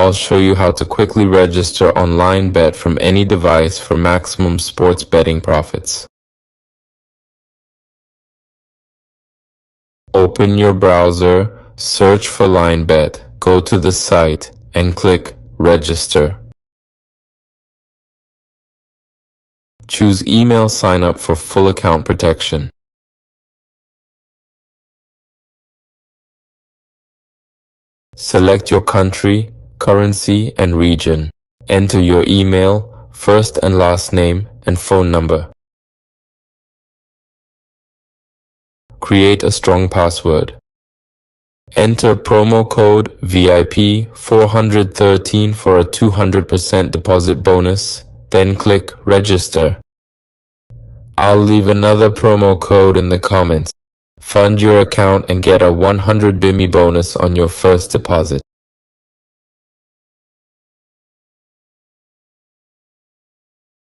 I'll show you how to quickly register on Linebet from any device for maximum sports betting profits. Open your browser, search for Linebet, go to the site, and click Register. Choose Email Sign Up for full account protection. Select your country, currency, and region. Enter your email, first and last name, and phone number. Create a strong password. Enter promo code VIP 413 for a 200% deposit bonus, then click Register. I'll leave another promo code in the comments. Fund your account and get a 100 BIMI bonus on your first deposit.